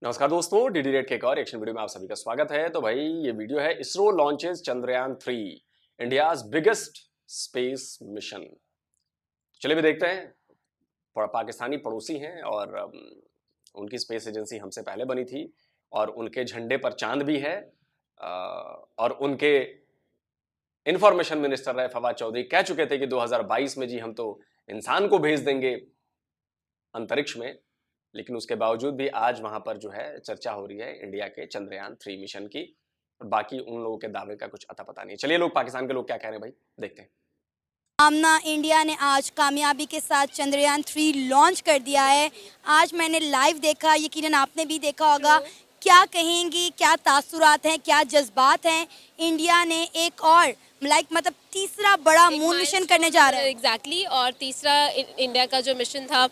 नमस्कार दोस्तों, DD red के एक और एक्शन वीडियो में आप सभी का स्वागत है। तो भाई ये वीडियो है ISRO launches Chandrayaan 3, India's biggest space mission. चलिए भी देखते हैं। पाकिस्तानी पड़ोसी हैं और उनकी स्पेस एजेंसी हमसे पहले बनी थी और उनके झंडे पर चांद भी है। और उनके इंफॉर्मेशन मिनिस्टर रहे फवाद चौधरी कह चुके थे कि 2022 में जी हम तो इंसान को भेज देंगे अंतरिक्ष में। लेकिन उसके बावजूद भी आज वहां पर जो है चर्चा हो रही है इंडिया के चंद्रयान 3 मिशन की। और बाकी उन लोगों के दावे का कुछ अता पता नहीं। चलिए लोग पाकिस्तान के लोग क्या कह रहे हैं भाई, देखते हैं। आमना इंडिया ने आज कामयाबी के साथ चंद्रयान 3 लॉन्च कर दिया है। आज मैंने लाइव देखा, यकीनन आपने भी देखा होगा। क्या कहेंगी, क्या तासुरात हैं, क्या जज्बात हैं? इंडिया ने एक और मतलब तीसरा बड़ा मून मिशन करने जा रहा है। एग्जैक्टली और तीसरा इंडिया का जो मिशन था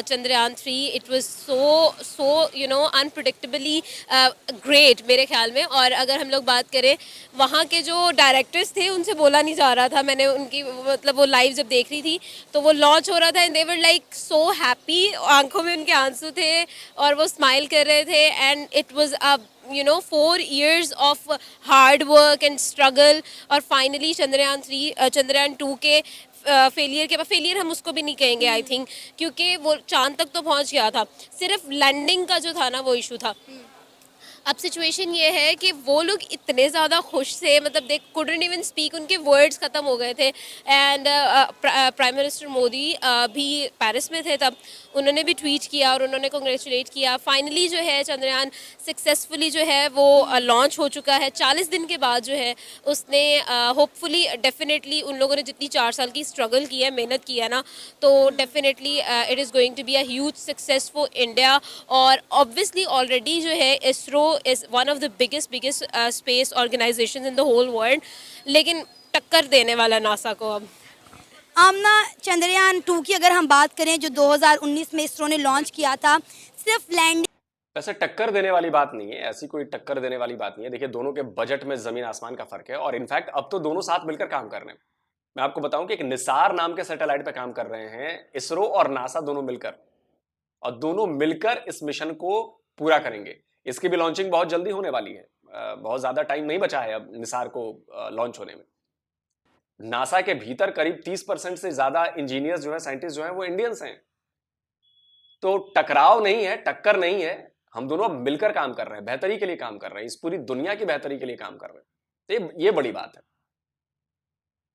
Chandrayaan 3, it was so unpredictably great मेरे ख्याल में। और अगर हम लोग बात करें वहाँ के जो डायरेक्टर्स थे उनसे बोला नहीं जा रहा था। मैंने उनकी मतलब वो लाइव जब देख रही थी तो वो लॉन्च हो रहा था and they were like so happy, आंखों में उनके आंसू थे और वो स्माइल कर रहे थे। And it was a 4 years of hard work and struggle और फाइनली चंद्रयान 2 के फेलियर हम उसको भी नहीं कहेंगे आई थिंक, क्योंकि वो चांद तक तो पहुंच गया था। सिर्फ लैंडिंग का जो था ना वो इशू था। अब सिचुएशन ये है कि वो लोग इतने ज़्यादा खुश थे, मतलब दे कुडंट इवन स्पीक, उनके वर्ड्स ख़त्म हो गए थे। एंड प्राइम मिनिस्टर मोदी भी पेरिस में थे तब, उन्होंने भी ट्वीट किया और उन्होंने कांग्रेचुलेट किया। फाइनली जो है चंद्रयान सक्सेसफुली जो है वो लॉन्च हो चुका है 40 दिन के बाद जो है उसने होपफुली डेफिनेटली उन लोगों ने जितनी 4 साल की स्ट्रगल की है, मेहनत की है ना, तो definitely it is going to be a huge success for India. और ऑब्वियसली ऑलरेडी जो है ISRO is one of the biggest space organization in the whole world, लेकिन टक्कर देने वाला नासा को अब। आमना चंद्रयान 2 की अगर हम बात करें, जो 2019 में इसरो ने लॉन्च किया था, सिर्फ लैंडिंग। वैसे टक्कर देने वाली बात नहीं है, ऐसी कोई टक्कर देने वाली बात नहीं है। देखिए दोनों के बजट में जमीन आसमान का फर्क है और इनफैक्ट अब तो दोनों साथ मिलकर काम कर रहे हैं। मैं आपको बताऊं कि एक निसार नाम के सैटेलाइट पे काम कर रहे हैं इसरो और नासा दोनों मिलकर, और दोनों मिलकर इस मिशन को पूरा करेंगे। इसकी भी लॉन्चिंग बहुत जल्दी होने वाली है। बहुत ज्यादा टाइम नहीं बचा है अब निसार को लॉन्च होने में। नासा के भीतर करीब 30% से ज्यादा इंजीनियर्स जो है, साइंटिस्ट जो है, वो इंडियंस हैं। तो टकराव नहीं है, टक्कर नहीं है। हम दोनों अब मिलकर काम कर रहे हैं, बेहतरी के लिए काम कर रहे हैं, इस पूरी दुनिया की बेहतरी के लिए काम कर रहे हैं। ये बड़ी बात है।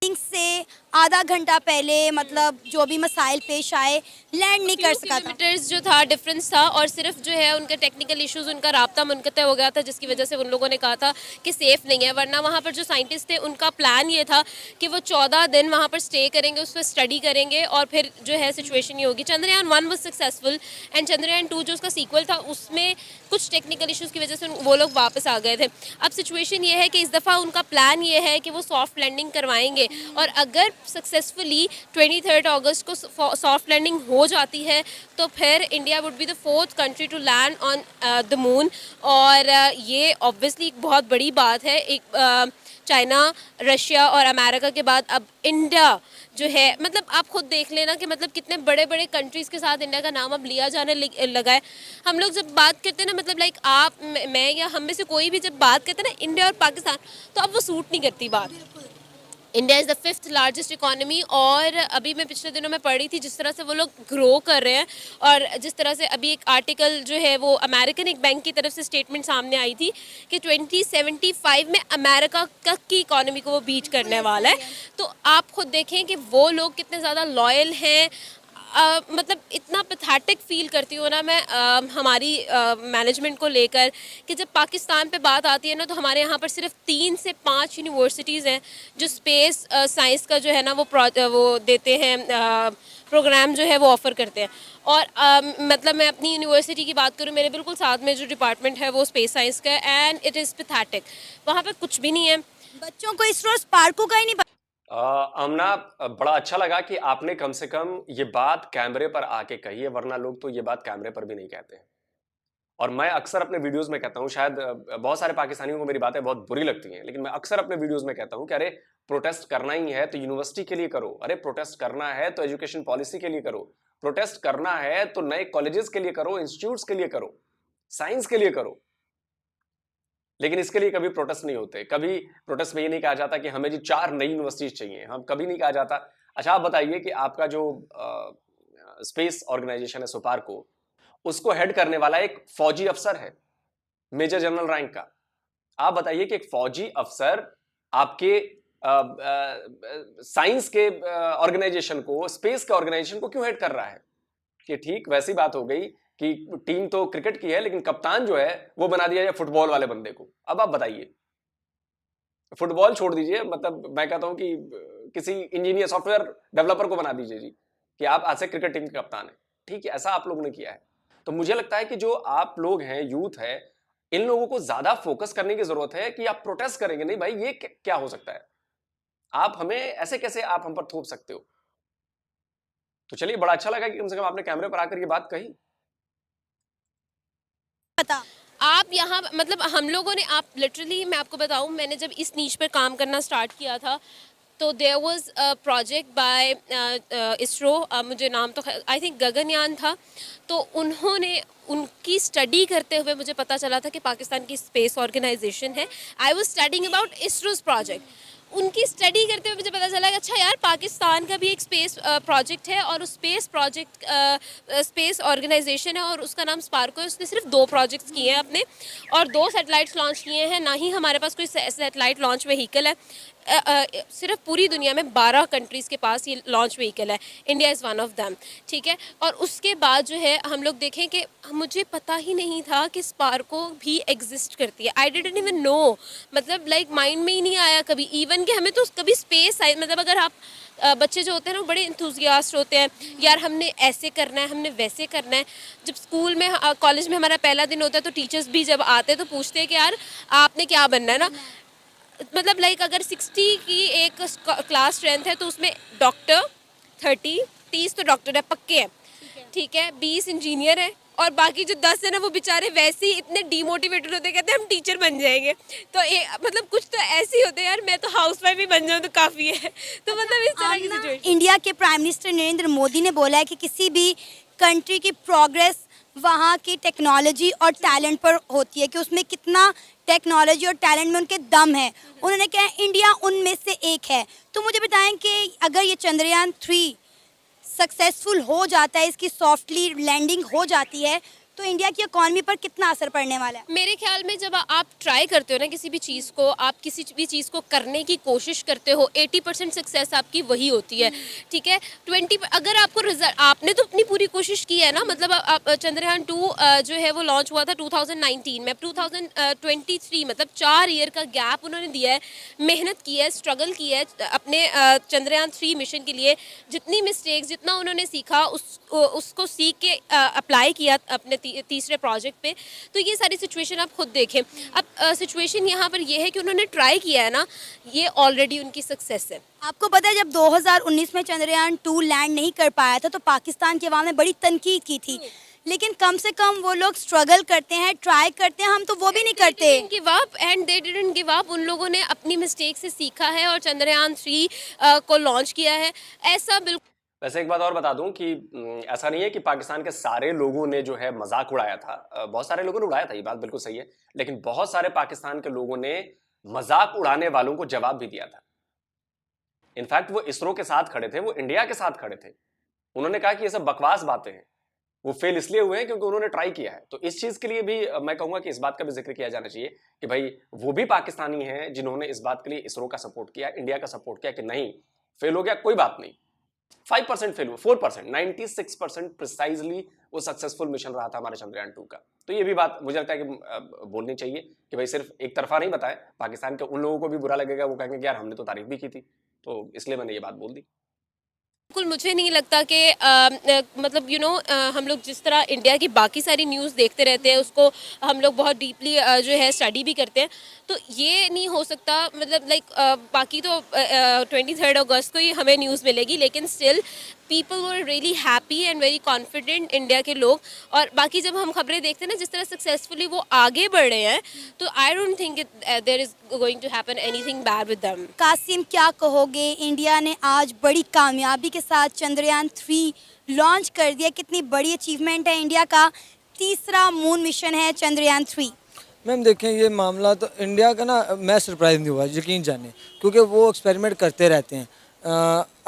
से आधा घंटा पहले मतलब जो भी मसाइल पेश आए, लैंड नहीं कर सका था। किलोमीटर्स जो था डिफरेंस था और सिर्फ जो है उनका टेक्निकल इश्यूज, उनका राब्ता मुनक़ते हो गया था, जिसकी वजह से उन लोगों ने कहा था कि सेफ़ नहीं है। वरना वहाँ पर जो साइंटिस्ट थे उनका प्लान ये था कि वो 14 दिन वहाँ पर स्टे करेंगे, उस पर स्टडी करेंगे और फिर जो है सिचुएशन ये होगी। Chandrayaan 1 was successful and Chandrayaan 2 जो उसका सीक्वल था उसमें कुछ टेक्निकल इश्यूज़ की वजह से वो लोग वापस आ गए थे। अब सिचुएशन ये है कि इस दफ़ा उनका प्लान ये है कि वो सॉफ्ट लैंडिंग करवाएंगे और अगर सक्सेसफुली 23 अगस्त को सॉफ्ट लैंडिंग हो जाती है तो फिर India would be the 4th country to land on the moon. और ये ऑब्वियसली एक बहुत बड़ी बात है। एक चाइना, रशिया और अमेरिका के बाद अब इंडिया जो है, मतलब आप खुद देख लेना कि मतलब कितने बड़े बड़े कंट्रीज़ के साथ इंडिया का नाम अब लिया जाने लगा है। हम लोग जब बात करते हैं ना, मतलब लाइक आप, मैं या हम में से कोई भी जब बात करते हैं ना इंडिया और पाकिस्तान, तो अब वो सूट नहीं करती बात। India is the 5th largest economy. और अभी मैं पिछले दिनों में पढ़ी थी जिस तरह से वो लोग ग्रो कर रहे हैं और जिस तरह से अभी एक आर्टिकल जो है वो अमेरिकन एक बैंक की तरफ से स्टेटमेंट सामने आई थी कि 2075 में अमेरिका की इकोनॉमी को वो बीट करने वाला है। तो आप खुद देखें कि वो लोग कितने ज़्यादा लॉयल हैं। मतलब इतना पैथेटिक फील करती हूँ ना मैं हमारी मैनेजमेंट को लेकर कि जब पाकिस्तान पे बात आती है ना, तो हमारे यहाँ पर सिर्फ 3 से 5 यूनिवर्सिटीज़ हैं जो स्पेस साइंस का जो है ना वो देते हैं, प्रोग्राम जो है वो ऑफ़र करते हैं। और मतलब मैं अपनी यूनिवर्सिटी की बात करूँ, मेरे बिल्कुल साथ में जो डिपार्टमेंट है वो स्पेस साइंस का है एंड इट इज़ पैथेटिक। वहाँ पर कुछ भी नहीं है। बच्चों को इसरो स्पार्को का ही नहीं। आमना, बड़ा अच्छा लगा कि आपने कम से कम ये बात कैमरे पर आके कही है, वरना लोग तो ये बात कैमरे पर भी नहीं कहते हैं। और मैं अक्सर अपने वीडियोस में कहता हूं, शायद बहुत सारे पाकिस्तानियों को मेरी बातें बहुत बुरी लगती हैं, लेकिन मैं अक्सर अपने वीडियोस में कहता हूं कि अरे प्रोटेस्ट करना ही है तो यूनिवर्सिटी के लिए करो, अरे प्रोटेस्ट करना है तो एजुकेशन पॉलिसी के लिए करो, प्रोटेस्ट करना है तो नए कॉलेजेस के लिए करो, इंस्टीट्यूट्स के लिए करो। साइंस के लिए करो, लेकिन इसके लिए कभी प्रोटेस्ट नहीं होते। कभी प्रोटेस्ट में ये नहीं कहा जाता कि हमें जी 4 नई यूनिवर्सिटीज चाहिए, हम कभी नहीं कहा जाता। अच्छा आप बताइए कि आपका जो स्पेस ऑर्गेनाइजेशन है सुपार्को, उसको हेड करने वाला एक फौजी अफसर है, मेजर जनरल रैंक का। आप बताइए कि एक फौजी अफसर आपके साइंस के ऑर्गेनाइजेशन को, स्पेस के ऑर्गेनाइजेशन को क्यों हेड कर रहा है? कि ठीक वैसी बात हो गई कि टीम तो क्रिकेट की है, लेकिन कप्तान जो है वो बना दिया जाए फुटबॉल वाले बंदे को। अब आप बताइए, फुटबॉल छोड़ दीजिए, मतलब मैं कहता हूं कि किसी इंजीनियर, सॉफ्टवेयर डेवलपर को बना दीजिए जी कि आप आज से क्रिकेट टीम के कप्तान है। ठीक है, ऐसा आप लोगों ने किया है। तो मुझे लगता है कि जो आप लोग हैं, यूथ है, इन लोगों को ज्यादा फोकस करने की जरूरत है कि आप प्रोटेस्ट करेंगे नहीं भाई, ये क्या हो सकता है? आप हमें ऐसे कैसे आप हम पर थोप सकते हो? तो चलिए, बड़ा अच्छा लगा कि कम से कम आपने कैमरे पर आकर ये बात कही। पता आप यहाँ मतलब हम लोगों ने, आप लिटरली मैं आपको बताऊँ, मैंने जब इस नीश पर काम करना स्टार्ट किया था तो there was a project by ISRO, मुझे नाम तो आई थिंक गगनयान था। तो उन्होंने, उनकी स्टडी करते हुए मुझे पता चला था कि पाकिस्तान की स्पेस ऑर्गेनाइजेशन है। I was studying about ISRO's project. उनकी स्टडी करते हुए मुझे पता चला कि अच्छा यार, पाकिस्तान का भी एक स्पेस प्रोजेक्ट है और उस स्पेस प्रोजेक्ट स्पेस ऑर्गेनाइजेशन है और उसका नाम स्पार्को है। उसने सिर्फ 2 प्रोजेक्ट्स किए हैं अपने और 2 सैटेलाइट्स लॉन्च किए हैं। ना ही हमारे पास कोई सैटेलाइट लॉन्च व्हीकल है। सिर्फ पूरी दुनिया में 12 कंट्रीज़ के पास ये लॉन्च व्हीकल है, India is one of them. ठीक है, और उसके बाद जो है हम लोग देखें कि मुझे पता ही नहीं था कि स्पार्को भी एग्जिस्ट करती है। आई डिडंट इवन नो, मतलब लाइक माइंड में ही नहीं आया कभी इवन कि हमें तो कभी स्पेस, मतलब अगर आप बच्चे जो होते हैं ना बड़े इंथुजियास्ट होते हैं, यार हमने ऐसे करना है, हमने वैसे करना है। जब स्कूल में, कॉलेज में हमारा पहला दिन होता है तो टीचर्स भी जब आते हैं तो पूछते हैं कि यार आपने क्या बनना है ना, मतलब लाइक अगर 60 की एक क्लास स्ट्रेंथ है तो उसमें डॉक्टर 30 तो डॉक्टर है पक्के हैं, ठीक है, 20 इंजीनियर है और बाकी जो 10 है ना वो बेचारे वैसे ही इतने डीमोटिवेटेड होते, कहते हैं हम टीचर बन जाएंगे। तो मतलब कुछ तो ऐसे ही होते हैं यार, मैं तो हाउसवाइफ भी बन जाऊँ तो काफ़ी है। तो मतलब इस तरह की सिचुएशन। इंडिया के प्राइम मिनिस्टर नरेंद्र मोदी ने बोला है कि किसी भी कंट्री की प्रोग्रेस वहाँ की टेक्नोलॉजी और टैलेंट पर होती है, कि उसमें कितना टेक्नोलॉजी और टैलेंट में उनके दम है। उन्होंने कहा इंडिया उनमें से एक है। तो मुझे बताएं कि अगर ये चंद्रयान 3 सक्सेसफुल हो जाता है, इसकी सॉफ्टली लैंडिंग हो जाती है, तो इंडिया की इकॉनमी पर कितना असर पड़ने वाला है? मेरे ख्याल में जब आप ट्राई करते हो ना किसी भी चीज़ को, आप किसी भी चीज़ को करने की कोशिश करते हो, 80% सक्सेस आपकी वही होती है। ठीक है, 20 अगर आपको रिजल्ट, आपने तो अपनी पूरी कोशिश की है ना, मतलब आप चंद्रयान 2 जो है वो लॉन्च हुआ था 2019 में, 2023 मतलब 4 ईयर का गैप उन्होंने दिया है, मेहनत की है, स्ट्रगल की है अपने चंद्रयान 3 मिशन के लिए। जितनी मिस्टेक्स, जितना उन्होंने सीखा उसको सीख के अप्लाई किया अपने तीसरे प्रोजेक्ट पे। तो ये सारी सिचुएशन आप खुद देखें। अब सिचुएशन यहाँ पर ये है कि उन्होंने ट्राई किया है ना, ये ऑलरेडी उनकी सक्सेस है। आपको पता है जब 2019 में चंद्रयान 2 लैंड नहीं कर पाया था तो पाकिस्तान के अवाम ने बड़ी तनकीद की थी, लेकिन कम से कम वो लोग स्ट्रगल करते हैं, ट्राई करते हैं, हम तो वो भी नहीं करते। Give up, and they didn't give up. उन लोगों ने अपनी मिस्टेक से सीखा है और चंद्रयान 3 को लॉन्च किया है। ऐसा बिल्कुल। वैसे एक बात और बता दूं कि ऐसा नहीं है कि पाकिस्तान के सारे लोगों ने जो है मजाक उड़ाया था। बहुत सारे लोगों ने उड़ाया था, ये बात बिल्कुल सही है, लेकिन बहुत सारे पाकिस्तान के लोगों ने मजाक उड़ाने वालों को जवाब भी दिया था। इनफैक्ट वो इसरो के साथ खड़े थे, वो इंडिया के साथ खड़े थे। उन्होंने कहा कि ये सब बकवास बातें हैं। वो फेल इसलिए हुए हैं क्योंकि उन्होंने ट्राई किया है। तो इस चीज के लिए भी मैं कहूंगा कि इस बात का भी जिक्र किया जाना चाहिए कि भाई वो भी पाकिस्तानी हैं जिन्होंने इस बात के लिए इसरो का सपोर्ट किया, इंडिया का सपोर्ट किया कि नहीं फेल हो गया कोई बात नहीं, 5% फेल हुआ, 4%, 96% प्रिसाइजली वो सक्सेसफुल मिशन रहा था हमारे चंद्रयान 2 का। तो ये भी बात मुझे लगता है कि बोलनी चाहिए कि भाई सिर्फ एक तरफा नहीं बताया। पाकिस्तान के उन लोगों को भी बुरा लगेगा, वो कहेंगे कि यार हमने तो तारीफ भी की थी। तो इसलिए मैंने ये बात बोल दी। बिल्कुल मुझे नहीं लगता कि मतलब हम लोग जिस तरह इंडिया की बाकी सारी न्यूज़ देखते रहते हैं उसको हम लोग बहुत डीपली जो है स्टडी भी करते हैं, तो ये नहीं हो सकता। मतलब लाइक बाकी तो 23 अगस्त को ही हमें न्यूज़ मिलेगी, लेकिन still people were really happy and very confident India के लोग। और बाकी जब हम खबरें देखते हैं ना जिस तरह सक्सेसफुली वो आगे बढ़ रहे हैं, तो I don't think there is going to happen anything bad with them. Qasim, क्या कहोगे, इंडिया ने आज बड़ी कामयाबी के साथ चंद्रयान 3 लॉन्च कर दिया, कितनी बड़ी अचीवमेंट है इंडिया का। तीसरा मून मिशन है चंद्रयान 3। मैम देखें, ये मामला तो इंडिया का ना, मैं सरप्राइज नहीं हुआ यकीन जाने, क्योंकि वो एक्सपेरिमेंट करते रहते हैं।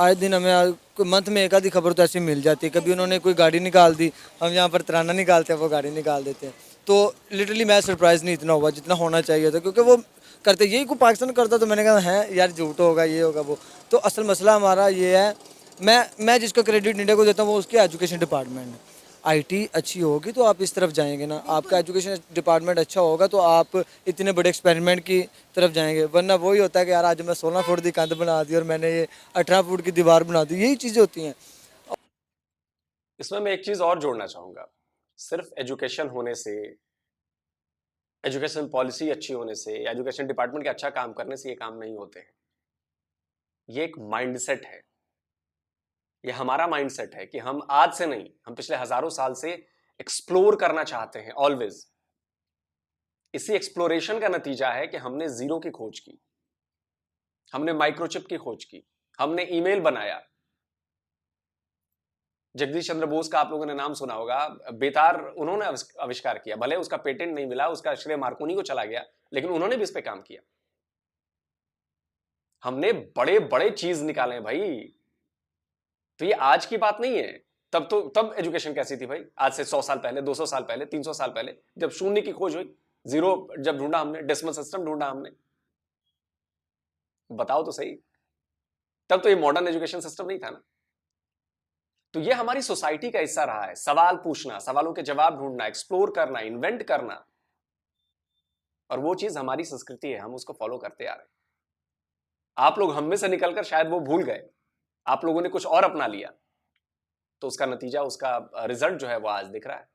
आए दिन हमें मंथ में एक आधी खबर तो ऐसी मिल जाती है। कभी उन्होंने कोई गाड़ी निकाल दी, हम यहाँ पर तराना निकालते हैं, वो गाड़ी निकाल देते हैं। तो लिटरली मैं सरप्राइज नहीं इतना हुआ जितना होना चाहिए था, क्योंकि वो करते यही को पाकिस्तान करता तो मैंने कहा है यार झूठ होगा, ये होगा वो। तो असल मसला हमारा ये है, मैं जिसका क्रेडिट इंडिया को देता हूँ वो उसके एजुकेशन डिपार्टमेंट है। आईटी अच्छी होगी तो आप इस तरफ जाएंगे ना, आपका एजुकेशन डिपार्टमेंट अच्छा होगा तो आप इतने बड़े एक्सपेरिमेंट की तरफ जाएंगे। वरना वही होता है कि यार आज मैं 16 फुट की कंध बना दी और मैंने ये 18 फुट की दीवार बना दी, यही चीज़ें होती हैं। इसमें मैं एक चीज और जोड़ना चाहूंगा, सिर्फ एजुकेशन होने से, एजुकेशन पॉलिसी अच्छी होने से, एजुकेशन डिपार्टमेंट के अच्छा काम करने से ये काम नहीं होते हैं। ये एक माइंडसेट है, ये हमारा माइंडसेट है कि हम आज से नहीं, हम पिछले हजारों साल से एक्सप्लोर करना चाहते हैं ऑलवेज। इसी एक्सप्लोरेशन का नतीजा है कि हमने जीरो की खोज की, हमने माइक्रोचिप की खोज की, हमने ईमेल बनाया। जगदीश चंद्र बोस का आप लोगों ने नाम सुना होगा, बेतार उन्होंने आविष्कार किया, भले उसका पेटेंट नहीं मिला, उसका श्रेय मार्कोनी को चला गया, लेकिन उन्होंने भी इस पे काम किया। हमने बड़े बड़े चीज निकाले भाई। तो ये आज की बात नहीं है। तब एजुकेशन कैसी थी भाई? आज से 100 साल पहले, 200 साल पहले, 300 साल पहले, जब शून्य की खोज हुई, जीरो जब ढूंढा हमने, डेसिमल सिस्टम ढूंढा हमने, बताओ तो सही। तब तो ये मॉडर्न एजुकेशन सिस्टम नहीं था ना। तो ये हमारी सोसाइटी का हिस्सा रहा है, सवाल पूछना, सवालों के जवाब ढूंढना, एक्सप्लोर करना, इन्वेंट करना, और वो चीज हमारी संस्कृति है, हम उसको फॉलो करते आ रहे हैं। आप लोग हम में से निकलकर शायद वो भूल गए, आप लोगों ने कुछ और अपना लिया, तो उसका नतीजा, उसका रिजल्ट जो है वो आज दिख रहा है।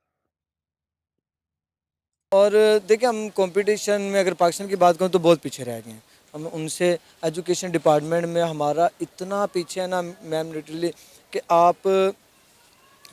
और देखिए, हम कंपटीशन में अगर पाकिस्तान की बात करूँ तो बहुत पीछे रह गए हैं। हम उनसे एजुकेशन डिपार्टमेंट में हमारा इतना पीछे है ना मैम, लिटरली, कि आप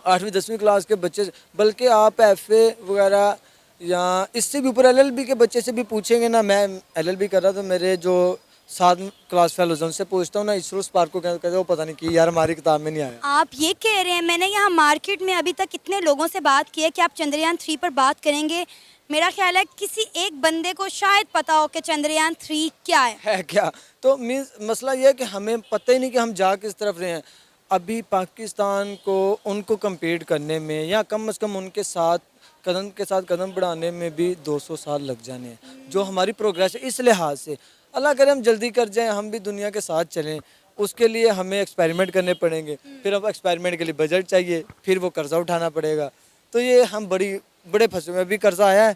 8वीं 10वीं क्लास के बच्चे, बल्कि आप एफए वगैरह या इससे भी ऊपर एलएलबी के बच्चे से भी पूछेंगे ना। मैं एलएलबी कर रहा था, मेरे जो 7 क्लास फेलोज उनसे पूछता हूँ ना, इसरो स्पार्क को कहते हैं, वो पता नहीं कि यार हमारी किताब में नहीं आया। आप ये कह रहे हैं, मैंने यहाँ मार्केट में अभी तक कितने लोगों से बात की है कि आप चंद्रयान 3 पर बात करेंगे, मेरा ख्याल है किसी एक बंदे को शायद पता हो कि चंद्रयान 3 क्या है क्या। तो मीन्स मसला ये है कि हमें पता ही नहीं कि हम जा किस तरफ रहे हैं। अभी पाकिस्तान को उनको कम्पीट करने में, या कम से कम उनके साथ कदम बढ़ाने में भी 200 साल लग जाने हैं। जो हमारी प्रोग्रेस है, इस लिहाज से अल्लाह करे हम जल्दी कर जाएं, हम भी दुनिया के साथ चलें। उसके लिए हमें एक्सपेरिमेंट करने पड़ेंगे, फिर अब एक्सपेरिमेंट के लिए बजट चाहिए, फिर वो कर्जा उठाना पड़ेगा। तो ये हम बड़े फंसे हुए। अभी कर्जा आया है,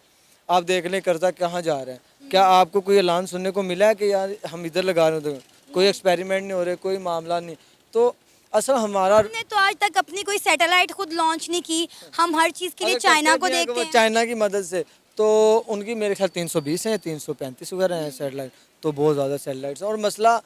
आप देख लें कर्जा कहाँ जा रहा है। क्या आपको कोई ऐलान सुनने को मिला है कि यार हम इधर लगा रहे हैं? कोई एक्सपेरिमेंट नहीं हो रहे, कोई मामला नहीं। तो असल हमारा, हमने तो आज तक अपनी कोई सैटेलाइट खुद लॉन्च नहीं की, हम हर चीज़ के लिए चाइना को देखते हैं। चाइना की मदद से, तो उनकी मेरे ख्याल 320 हैं, 335 वगैरह हैं सैटेलाइट, तो बहुत ज़्यादा सैटेलाइट्स। और मसला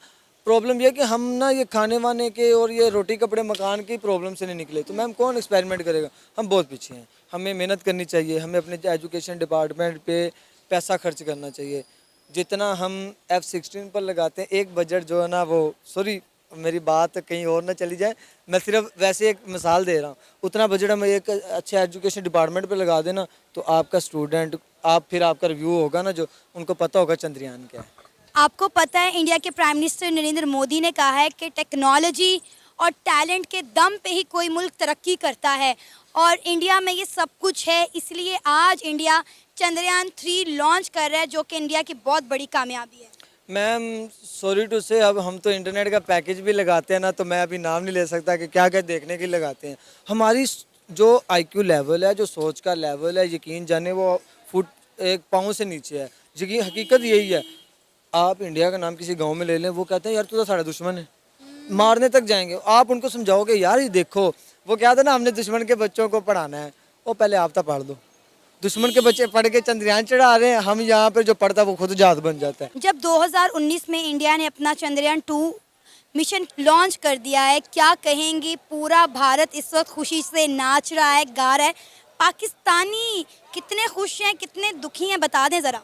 प्रॉब्लम ये कि हम ना ये खाने वाने के और ये रोटी कपड़े मकान की प्रॉब्लम से नहीं निकले। तो मैम कौन एक्सपेरिमेंट करेगा? हम बहुत पीछे हैं। हमें मेहनत करनी चाहिए, हमें अपने एजुकेशन डिपार्टमेंट पे पैसा खर्च करना चाहिए। जितना हम F-16 पर लगाते हैं, एक बजट जो है ना वो, सॉरी मेरी बात कहीं और ना चली जाए, मैं सिर्फ वैसे एक मिसाल दे रहा हूँ, उतना बजट हम एक अच्छे एजुकेशन डिपार्टमेंट पे लगा देना तो आपका स्टूडेंट, फिर आपका रिव्यू होगा ना, जो उनको पता होगा चंद्रयान क्या है। आपको पता है इंडिया के प्राइम मिनिस्टर नरेंद्र मोदी ने कहा है कि टेक्नोलॉजी और टैलेंट के दम पे ही कोई मुल्क तरक्की करता है, और इंडिया में ये सब कुछ है, इसलिए आज इंडिया चंद्रयान 3 लॉन्च कर रहा है, जो कि इंडिया की बहुत बड़ी कामयाबी है। मैम सॉरी टू से, अब हम तो इंटरनेट का पैकेज भी लगाते हैं ना, तो मैं अभी नाम नहीं ले सकता कि क्या क्या देखने के लगाते हैं। हमारी जो IQ लेवल है, जो सोच का लेवल है, यकीन जाने वो फुट एक पाँव से नीचे है। यकीन हकीकत यही है। आप इंडिया का नाम किसी गांव में ले लें, वो कहते हैं यार तू तो सारा दुश्मन है, मारने तक जाएंगे। आप उनको समझाओगे यार ये देखो, वो क्या था ना, हमने दुश्मन के बच्चों को पढ़ाना है, वो पहले आप तो पढ़ दो। दुश्मन के बच्चे पढ़ के चंद्रयान चढ़ा रहे हैं, हम यहाँ पर जो पढ़ता है वो खुद जात बन जाता है। जब 2019 में इंडिया ने अपना चंद्रयान 2 मिशन लॉन्च कर दिया है, क्या कहेंगे? पूरा भारत इस वक्त खुशी से नाच रहा है, गा रहा है। पाकिस्तानी कितने खुश हैं, कितने दुखी हैं, बता दें ज़रा।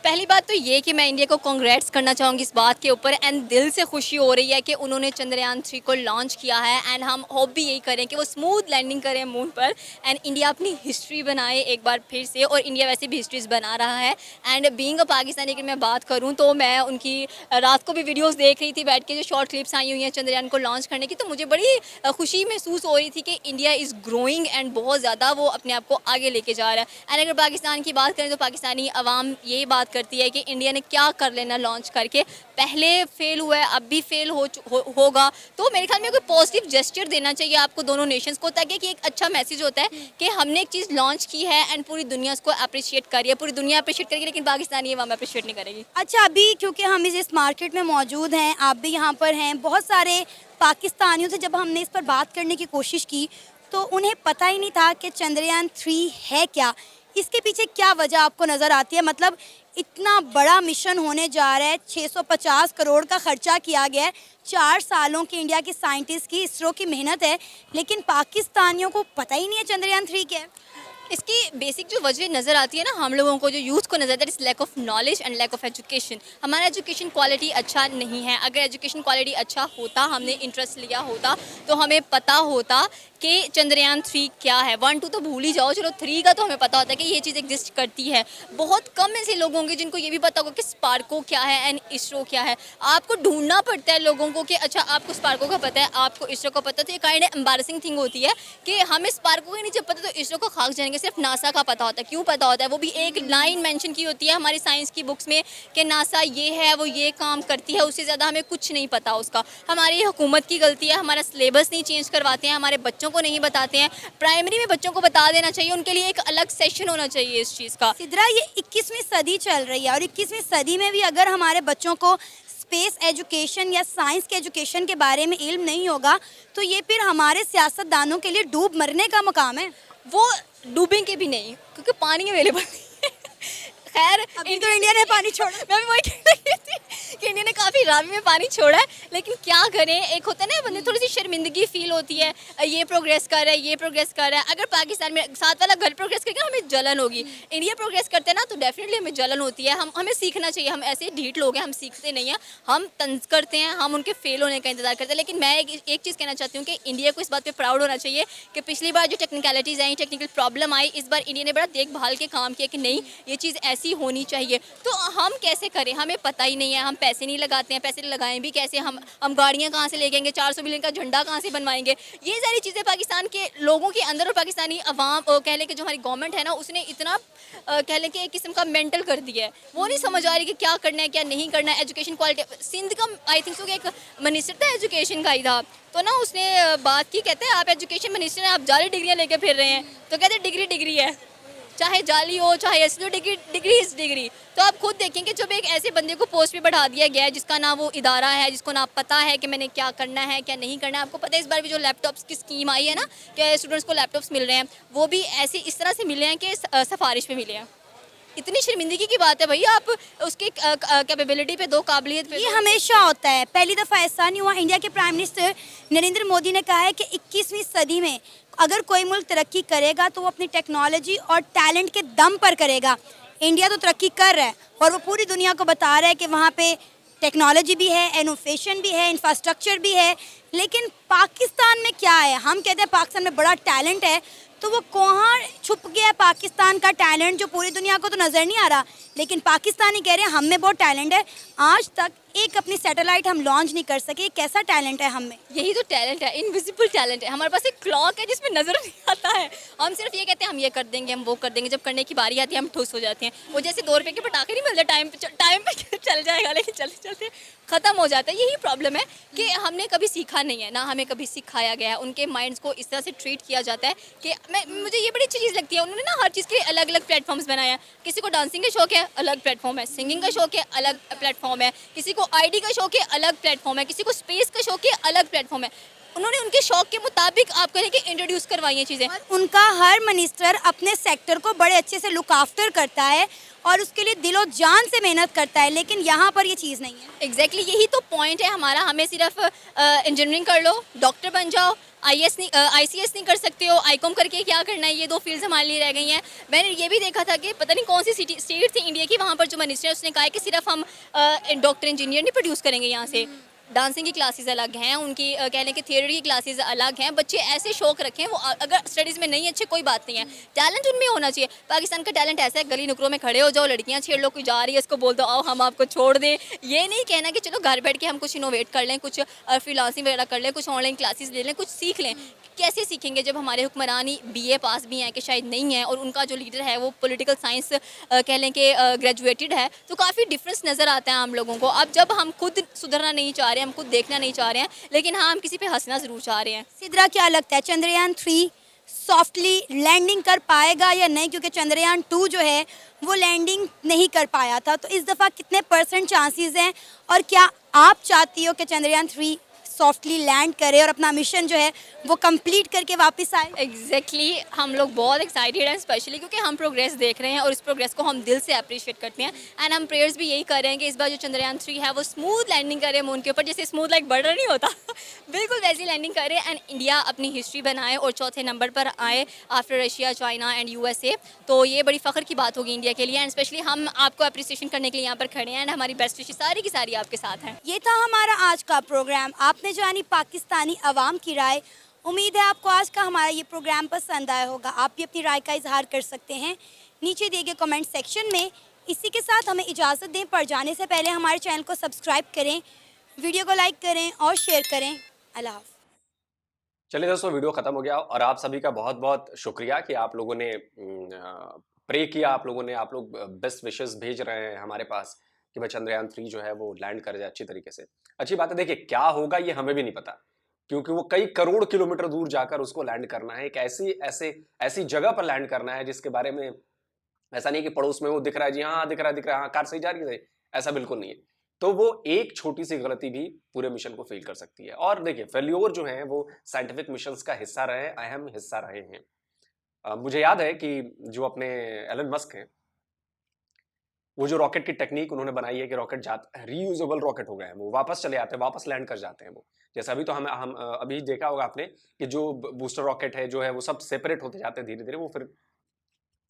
पहली बात तो ये कि मैं इंडिया को कांग्रेट्स करना चाहूँगी इस बात के ऊपर एंड दिल से खुशी हो रही है कि उन्होंने चंद्रयान 3 को लॉन्च किया है एंड हम होप भी यही करें कि वो स्मूथ लैंडिंग करें मून पर एंड इंडिया अपनी हिस्ट्री बनाए एक बार फिर से। और इंडिया वैसे भी हिस्ट्रीज बना रहा है एंड बीइंग अ पाकिस्तानी की मैं बात करूँ तो मैं उनकी रात को भी वीडियोज़ देख रही थी बैठ के, जो शॉर्ट क्लिप्स आई हुई हैं चंद्रयान को लॉन्च करने की, तो मुझे बड़ी खुशी महसूस हो रही थी कि इंडिया इज़ ग्रोइंग एंड बहुत ज़्यादा वो अपने आप को आगे लेके जा रहा है। एंड अगर पाकिस्तान की बात करें तो पाकिस्तानी अवाम यही बात करती है कि इंडिया ने क्या कर लेना लॉन्च करके, पहले फेल हुआ है अब भी फेल होगा, तो मेरे ख्याल में कोई पॉजिटिव जेस्चर देना चाहिए आपको दोनों नेशंस को, ताकि कि एक अच्छा मैसेज होता है कि हमने एक चीज़ लॉन्च की है एंड पूरी दुनिया उसको अप्रिशिएट करी है, पूरी दुनिया अप्रिशिएट करेगी, लेकिन पाकिस्तानी अवाम अप्रिशिएट नहीं करेगी। अच्छा, अभी क्योंकि हम इस मार्केट में मौजूद हैं, आप भी यहाँ पर हैं, बहुत सारे पाकिस्तानियों से जब हमने इस पर बात करने की कोशिश की तो उन्हें पता ही नहीं था कि चंद्रयान 3 है क्या, इसके पीछे क्या वजह आपको नज़र आती है। मतलब इतना बड़ा मिशन होने जा रहा है, 650 करोड़ का खर्चा किया गया है, 4 सालों की इंडिया की साइंटिस्ट की, इसरो की मेहनत है, लेकिन पाकिस्तानियों को पता ही नहीं है चंद्रयान 3 क्या है। इसकी बेसिक जो वजह नज़र आती है ना हम लोगों को, जो यूथ को नज़र आता है, इस lack of knowledge and lack of education. हमारा एजुकेशन क्वालिटी अच्छा नहीं है। अगर एजुकेशन क्वालिटी अच्छा होता, हमने इंटरेस्ट लिया होता, तो हमें पता होता कि चंद्रयान 3 क्या है। 1 2 तो भूल ही जाओ, चलो 3 का तो हमें पता होता है कि ये चीज़ एग्जिस्ट करती है। बहुत कम ऐसे लोग होंगे जिनको ये भी पता होगा कि स्पार्को क्या है एंड इसरो क्या है। आपको ढूंढना पड़ता है लोगों को कि अच्छा आपको स्पार्को का पता है, आपको इसरो का पता है, तो ये काइंड एम्बारसिंग थिंग होती है कि हमें स्पार्को ही नहीं जब पता तो इसरो को खाक जाएंगे। सिर्फ नासा का पता होता है। क्यों पता होता है? वो भी एक लाइन मेंशन की होती है हमारी साइंस की बुक्स में कि नासा ये है, वो ये काम करती है, उससे ज़्यादा हमें कुछ नहीं पता उसका। हमारी हुकूमत की गलती है, हमारा सिलेबस नहीं चेंज करवाते हैं, हमारे बच्चों को नहीं बताते हैं। प्राइमरी में बच्चों को बता देना चाहिए, उनके लिए एक अलग सेशन होना चाहिए इस चीज़ का। सिद्रा, ये 21वीं सदी चल रही है और 21वीं सदी में भी अगर हमारे बच्चों को स्पेस एजुकेशन या साइंस के एजुकेशन के बारे में इल्म नहीं होगा तो ये फिर हमारे सियासतदानों के लिए डूब मरने का मुकाम है। वो डूबेंगे भी नहीं क्योंकि पानी अवेलेबल नहीं है। खैर अभी तो इंडिया ने पानी छोड़ा। मैं भी वही कह रही थी कि इंडिया ने काफ़ी रावी में पानी छोड़ा है, लेकिन क्या करें, एक होता है ना बंदे थोड़ी सी शर्मिंदगी फील होती है, ये प्रोग्रेस कर रहा है, ये प्रोग्रेस कर रहा है। अगर पाकिस्तान में साथ वाला घर प्रोग्रेस करेगा हमें जलन होगी, इंडिया प्रोग्रेस करते हैं ना तो डेफिनेटली हमें जलन होती है। हमें सीखना चाहिए, हम ऐसे ढीठ लोग हैं, हम सीखते नहीं हैं, हम तंज करते हैं, हम उनके फेल होने का इंतजार करते हैं। लेकिन मैं एक चीज़ कहना चाहती हूँ कि इंडिया को इस बात पर प्राउड होना चाहिए कि पिछली बार जो टेक्निकलिटीज़ आई, टेक्निकल प्रॉब्लम आई, इस बार इंडिया ने बड़ा देखभाल के काम किया कि नहीं ये चीज़ ऐसी होनी चाहिए। तो हम कैसे करें, हमें पता ही नहीं है, हम पैसे नहीं लगाते हैं, पैसे लगाएं भी कैसे, हम गाड़ियाँ कहाँ से लेंगे, 400 बिलियन का झंडा कहाँ से बनवाएंगे। ये सारी चीज़ें पाकिस्तान के लोगों के अंदर और पाकिस्तानी अवाम कह लें कि जो हमारी गवर्नमेंट है ना उसने इतना कह लें कि एक किस्म का मेंटल कर दिया है। वो नहीं समझ आ रही कि क्या करना है क्या नहीं करना है। एजुकेशन क्वालिटी सिंध का आई थिंक सो एक मिनिस्टर था एजुकेशन का ही था, तो ना उसने बात की, कहते हैं आप एजुकेशन मिनिस्टर हैं, आप जाली डिग्रियाँ लेके फिर रहे हैं, तो कहते हैं डिग्री है, चाहे जाली हो चाहे ऐसी हो, डिग्री इज डिग्री। तो आप खुद देखें कि जब एक ऐसे बंदे को पोस्ट पे बढ़ा दिया गया है जिसका ना वो इदारा है, जिसको ना पता है कि मैंने क्या करना है क्या नहीं करना है। आपको पता है इस बार भी जो लैपटॉप्स की स्कीम आई है ना कि स्टूडेंट्स को लैपटॉप्स मिल रहे हैं, वो भी ऐसे इस तरह से मिले हैं कि सिफारिश पे मिले हैं। इतनी शर्मिंदगी की बात है भाई, आप उसकी कैपेबिलिटी पे दो, काबिलियत पे। ये हमेशा होता है, पहली दफ़ा ऐसा नहीं हुआ। इंडिया के प्राइम मिनिस्टर नरेंद्र मोदी ने कहा है कि 21वीं सदी में अगर कोई मुल्क तरक्की करेगा तो वो अपनी टेक्नोलॉजी और टैलेंट के दम पर करेगा। इंडिया तो तरक्की कर रहा है और वो पूरी दुनिया को बता रहा है कि वहाँ पे टेक्नोलॉजी भी है, इनोवेशन भी है, इंफ्रास्ट्रक्चर भी है। लेकिन पाकिस्तान में क्या है, हम कहते हैं पाकिस्तान में बड़ा टैलेंट है, तो वो कहाँ छुप गया है पाकिस्तान का टैलेंट जो पूरी दुनिया को तो नज़र नहीं आ रहा। लेकिन पाकिस्तानी कह रहे हैं हम में बहुत टैलेंट है, आज तक एक अपनी सैटेलाइट हम लॉन्च नहीं कर सके। कैसा टैलेंट है हम में? यही तो टैलेंट है, इनविजिबल टैलेंट है। हमारे पास एक क्लॉक है जिसमें नज़र नहीं आता है। हम सिर्फ ये कहते हैं हम ये कर देंगे, हम वो कर देंगे, जब करने की बारी आती है हम ठुस हो जाते हैं। वो जैसे 2 रुपये के पटाखे नहीं मिलते टाइम पे चल जाएगा, लेकिन चलते चलते ख़त्म हो जाता है। यही प्रॉब्लम है कि हमने कभी सीखा नहीं है, ना हमें कभी सिखाया गया है। उनके माइंड्स को इस तरह से ट्रीट किया जाता है कि मुझे ये बड़ी अच्छी चीज़ लगती है, उन्होंने ना हर चीज़ के अलग अलग प्लेटफॉर्म्स बनाया। किसी को डांसिंग का शौक है, अलग प्लेटफॉर्म है, सिंगिंग का शौक है, अलग प्लेटफॉर्म है, किसी को आईडी का शौक है, अलग प्लेटफॉर्म है, किसी को स्पेस का शौक है, अलग प्लेटफॉर्म है। उन्होंने उनके शौक के मुताबिक आप कहें कि इंट्रोड्यूस करवाई हैं चीज़ें। और उनका हर मिनिस्टर अपने सेक्टर को बड़े अच्छे से लुक आफ्टर करता है और उसके लिए दिलो जान से मेहनत करता है, लेकिन यहाँ पर ये चीज़ नहीं है। एग्जैक्टली यही तो पॉइंट है हमारा। हमें सिर्फ इंजीनियरिंग कर लो, डॉक्टर बन जाओ, आईएएस नहीं आईसीएस नहीं कर सकते हो, आईकॉम करके क्या करना है, ये दो फील्ड्स हमारे लिए रह गई हैं। मैंने ये भी देखा था कि पता नहीं कौन सी स्टेट थी इंडिया की, वहाँ पर जो मिनिस्टर है उसने कहा है कि सिर्फ हम डॉक्टर इंजीनियर नहीं प्रोड्यूस करेंगे यहाँ से। डांसिंग की क्लासेस अलग हैं उनकी, कह लें कि थिएटर की क्लासेस अलग हैं। बच्चे ऐसे शौक रखें, वो अगर स्टडीज़ में नहीं अच्छे कोई बात नहीं है, टैलेंट उनमें होना चाहिए। पाकिस्तान का टैलेंट ऐसा है, गली नुकरों में खड़े हो जाओ, लड़कियां छेड़ लो, कोई जा रही है उसको बोल दो आओ हम आपको छोड़ दें। ये नहीं कहना कि चलो घर बैठ के हम कुछ इनोवेट कर लें, कुछ फ्रीलांसिंग वगैरह कर लें, कुछ ऑनलाइन क्लासेस ले लें, कुछ सीख लें। कैसे सीखेंगे जब हमारे हुक्मरान ही बीए पास भी हैं कि शायद नहीं है, और उनका जो लीडर है वो पॉलिटिकल साइंस कह लें कि ग्रेजुएटेड है। तो काफ़ी डिफरेंस नज़र आता है आम लोगों को। अब जब हम खुद सुधरना नहीं चाह रहे, हम खुद देखना नहीं चाह रहे हैं, लेकिन हाँ हम किसी पे हंसना ज़रूर चाह रहे हैं। सिद्रा, क्या लगता है चंद्रयान 3 सॉफ्टली लैंडिंग कर पाएगा या नहीं? क्योंकि चंद्रयान 2 जो है वो लैंडिंग नहीं कर पाया था, तो इस दफ़ा कितने % चांसेस हैं, और क्या आप चाहती हो कि चंद्रयान 3 सॉफ्टली लैंड करे और अपना मिशन जो है वो कंप्लीट करके वापस आए? एग्जैक्टली हम लोग बहुत एक्साइटेड हैं, स्पेशली क्योंकि हम प्रोग्रेस देख रहे हैं और इस प्रोग्रेस को हम दिल से अप्रिशिएट करते हैं। एंड हम प्रेयर्स भी यही कर रहे हैं कि इस बार जो चंद्रयान 3 है वो स्मूथ लैंडिंग करे मून के ऊपर, जैसे स्मूथ लाइक बटर नहीं होता बिल्कुल वैसी लैंडिंग करे, एंड इंडिया अपनी हिस्ट्री बनाए और चौथे नंबर पर आए after Russia, China and USA. तो ये बड़ी फ़ख्र की बात होगी इंडिया के लिए, एंड स्पेशली हम आपको अप्रिसिएशन करने के लिए यहाँ पर खड़े हैं, एंड हमारी बेस्ट विशेष सारी की सारी आपके साथ हैं। ये था हमारा आज का प्रोग्राम। आपने जानी पाकिस्तानी अवाम की राय। उम्मीद है आपको आज का हमारा ये प्रोग्राम पसंद आया होगा। आप भी अपनी राय का इजहार कर सकते हैं नीचे दिए गए कमेंट सेक्शन में। इसी के साथ हमें इजाज़त दें, पर जाने से पहले हमारे चैनल को सब्सक्राइब करें, वीडियो को लाइक करें और शेयर करें। अल्लाह हाफ़िज़। चलिए दोस्तों, वीडियो खत्म हो गया और आप सभी का बहुत बहुत शुक्रिया कि आप लोगों ने प्रे किया, आप लोग बेस्ट विशेस भेज रहे हैं हमारे पास कि भाई चंद्रयान 3 जो है वो लैंड कर जाए अच्छी तरीके से। अच्छी बात है, देखिए क्या होगा ये हमें भी नहीं पता, क्योंकि वो कई करोड़ किलोमीटर दूर जाकर उसको लैंड करना है, एक ऐसी जगह पर लैंड करना है जिसके बारे में ऐसा नहीं कि पड़ोस में वो दिख रहा है, जी हाँ दिख रहा है, हाँ कार सही जा रही है, ऐसा बिल्कुल नहीं है। तो वो एक छोटी सी गलती भी पूरे मिशन को फेल कर सकती है। और देखिए फेल्योर जो है वो साइंटिफिक मिशंस का हिस्सा रहे, अहम हिस्सा रहे हैं। मुझे याद है कि जो अपने एलन मस्क हैं, वो जो रॉकेट की टेक्निक उन्होंने बनाई है कि रॉकेट रीयूजेबल रॉकेट हो गए हैं, वो वापस चले आते हैं, वापस लैंड कर जाते हैं वो। जैसे अभी तो हम अभी देखा होगा आपने कि जो बूस्टर रॉकेट है जो है वो सब सेपरेट होते जाते हैं धीरे धीरे, वो फिर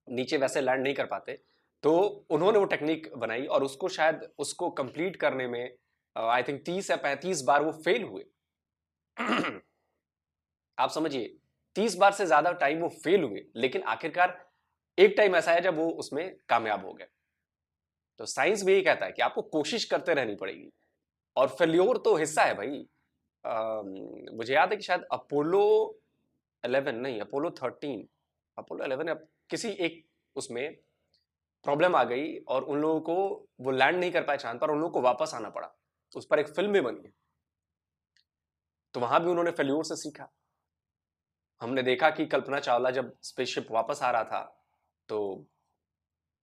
नीचे वैसे लैंड नहीं कर पाते। तो उन्होंने वो टेक्निक बनाई और उसको शायद उसको कंप्लीट करने में आई थिंक 30 या 35 बार वो फेल हुए। आप समझिए 30 बार से ज्यादा टाइम वो फेल हुए, लेकिन आखिरकार एक टाइम ऐसा है जब वो उसमें कामयाब हो गए। तो साइंस भी यही कहता है कि आपको कोशिश करते रहनी पड़ेगी, और फेल्योर तो हिस्सा है भाई। मुझे याद है कि शायद अपोलो 11 नहीं, अपोलो 13, अपोलो 11 या किसी एक उसमें प्रॉब्लम आ गई और उन लोगों को वो लैंड नहीं कर पाए चांद पर, उन लोगों को वापस आना पड़ा। उस पर एक फिल्म भी बनी है। तो वहां भी उन्होंने फेल्योर से सीखा। हमने देखा कि कल्पना चावला जब स्पेसशिप वापस आ रहा था तो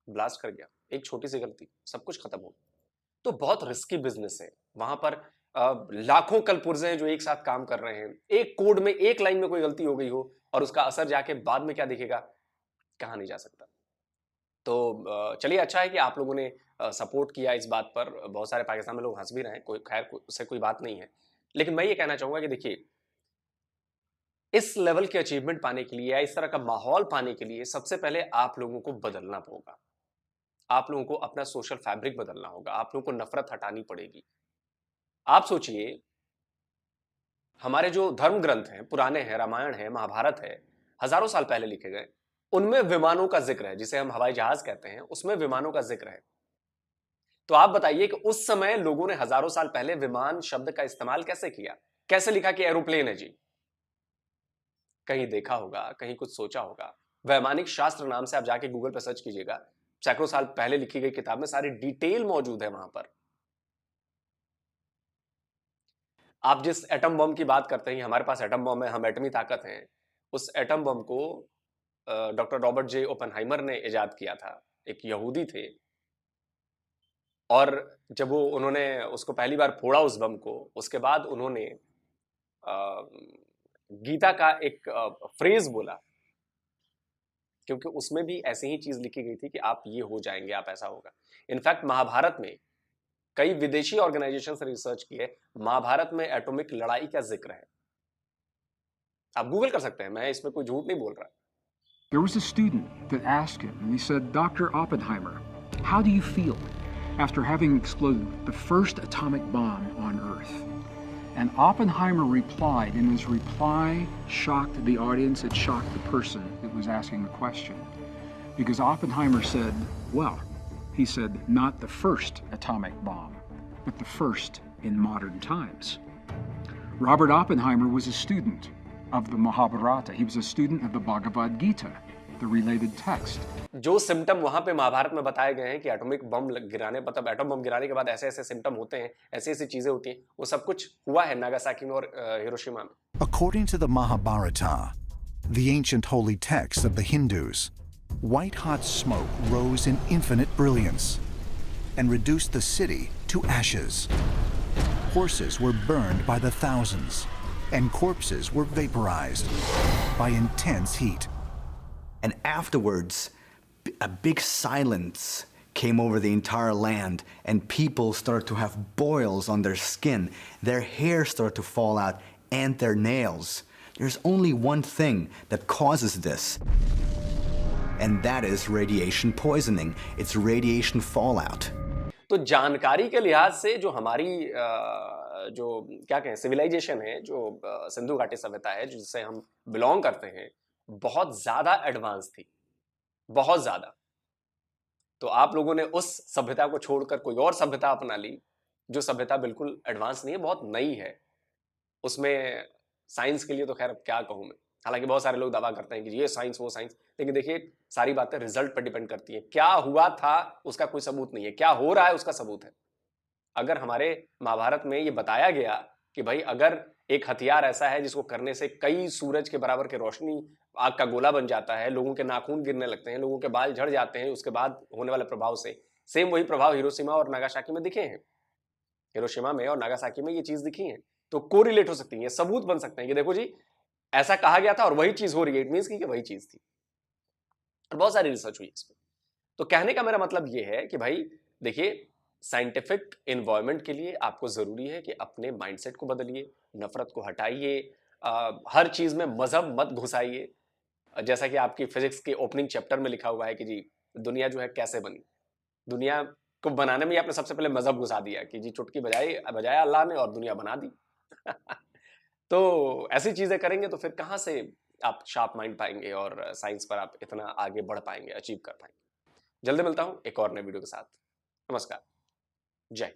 ब्लास्ट कर गया, एक छोटी सी गलती सब कुछ खत्म हो गया। तो बहुत रिस्की बिजनेस है वहां पर। लाखों कलपुर्जे हैं जो एक साथ काम कर रहे हैं, एक कोड में एक लाइन में कोई गलती हो गई हो और उसका असर जाके बाद में क्या दिखेगा, कहा नहीं जा सकता। तो चलिए, अच्छा है कि आप लोगों ने सपोर्ट किया इस बात पर। बहुत सारे पाकिस्तान में लोग हंस भी रहे हैं, कोई खैर उससे कोई बात नहीं है। लेकिन मैं ये कहना चाहूंगा कि देखिए, इस लेवल की अचीवमेंट पाने के लिए या इस तरह का माहौल पाने के लिए सबसे पहले आप लोगों को बदलना होगा। आप लोगों को अपना सोशल फैब्रिक बदलना होगा, आप लोगों को नफरत हटानी पड़ेगी। आप सोचिए, हमारे जो धर्म ग्रंथ हैं, पुराने हैं, रामायण है, महाभारत है, हजारों साल पहले लिखे गए, उनमें विमानों का जिक्र है, जिसे हम हवाई जहाज कहते हैं, उसमें विमानों का जिक्र है। तो आप बताइए कि उस समय लोगों ने हजारों साल पहले विमान शब्द का इस्तेमाल कैसे किया, कैसे लिखा कि एरोप्लेन है जी। कहीं देखा होगा, कहीं कुछ सोचा होगा। वैमानिक शास्त्र नाम से आप जाके गूगल पर सर्च कीजिएगा, सैकड़ों साल पहले लिखी गई किताब में सारी डिटेल मौजूद है वहां पर। आप जिस एटम बम की बात करते हैं, हमारे पास एटम बम है, हम एटमी ताकत हैं, उस एटम बम को डॉक्टर रॉबर्ट जे ओपेनहाइमर ने इजाद किया था। एक यहूदी थे, और जब उन्होंने उसको पहली बार फोड़ा उस बम को, उसके बाद उन्होंने गीता का एक फ्रेज बोला, क्योंकि उसमें भी ऐसी ही चीज लिखी गई थी कि आप ये हो जाएंगे, आप ऐसा होगा। इनफैक्ट महाभारत में कई विदेशी ऑर्गेनाइजेशन से रिसर्च की है, महाभारत में एटॉमिक लड़ाई का जिक्र है। आप गूगल कर सकते हैं, मैं इसमें कोई झूठ नहीं बोल रहा। There was a student that asked him, and he said, Dr. Oppenheimer, how do you feel after having exploded the first atomic bomb on Earth? And Oppenheimer replied, and his reply shocked the audience, it shocked the person that was asking the question. Because Oppenheimer said, well, he said, not the first atomic bomb, but the first in modern times. Robert Oppenheimer was a student of the Mahabharata. He was a student of the Bhagavad Gita, the related text. जो symptom वहां पे महाभारत में बताए गए हैं कि atomic bomb गिराने, मतलब एटॉम बम गिराने के बाद ऐसे ऐसे सिम्टम होते हैं, ऐसी ऐसी चीजें होती हैं, वो सब कुछ हुआ है नागासाकी में और हिरोशिमा में। According to the Mahabharata, the ancient holy text of the Hindus, white-hot smoke rose in infinite brilliance and reduced the city to ashes. Horses were burned by the thousands, and corpses were vaporized by intense heat. And afterwards, a big silence came over the entire land, and people started to have boils on their skin. Their hair started to fall out, and their nails. There's only one thing that causes this, and that is radiation poisoning. It's radiation fallout. तो जानकारी के लिहाज से जो हमारी जो क्या कहें सिविलाइजेशन है, जो सिंधु घाटी सभ्यता है जिससे हम बिलोंग करते हैं, बहुत ज्यादा एडवांस थी, बहुत ज्यादा। तो आप लोगों ने उस सभ्यता को छोड़कर कोई और सभ्यता अपना ली जो सभ्यता बिल्कुल एडवांस नहीं है, बहुत नई है। उसमें साइंस के लिए तो खैर अब क्या कहूं मैं, हालांकि बहुत सारे लोग दावा करते हैं कि ये साइंस वो साइंस, लेकिन देखिए सारी बातें रिजल्ट पर डिपेंड करती हैं। क्या हुआ था उसका कोई सबूत नहीं है, क्या हो रहा है उसका सबूत है। अगर हमारे महाभारत में ये बताया गया कि भाई अगर एक हथियार ऐसा है जिसको करने से कई सूरज के बराबर की रोशनी आग का गोला बन जाता है, लोगों के नाखून गिरने लगते हैं, लोगों के बाल झड़ जाते हैं उसके बाद होने वाले प्रभाव से, सेम वही प्रभाव हिरोशिमा और नागासाकी में दिखे हैं। हिरोशिमा में और नागासाकी में ये चीज दिखी है, तो कोरिलेट हो सकती है, सबूत बन सकते हैं कि देखो जी ऐसा कहा गया था और वही चीज हो रही है, इट मींस कि वही चीज थी। और बहुत सारी रिसर्च हुई इसमें। तो कहने का मेरा मतलब ये है कि भाई देखिए, साइंटिफिक एनवायरनमेंट के लिए आपको जरूरी है कि अपने माइंडसेट को बदलिए, नफरत को हटाइए, हर चीज में मजहब मत घुसाइए। जैसा कि आपकी फिजिक्स के ओपनिंग चैप्टर में लिखा हुआ है कि जी दुनिया जो है कैसे बनी, दुनिया को बनाने में आपने सबसे पहले मजहब घुसा दिया कि जी चुटकी बजाया अल्लाह ने और दुनिया बना दी। तो ऐसी चीजें करेंगे तो फिर कहां से आप शार्प माइंड पाएंगे और साइंस पर आप इतना आगे बढ़ पाएंगे, अचीव कर पाएंगे। जल्दी मिलता हूं एक और नए वीडियो के साथ। नमस्कार, जय।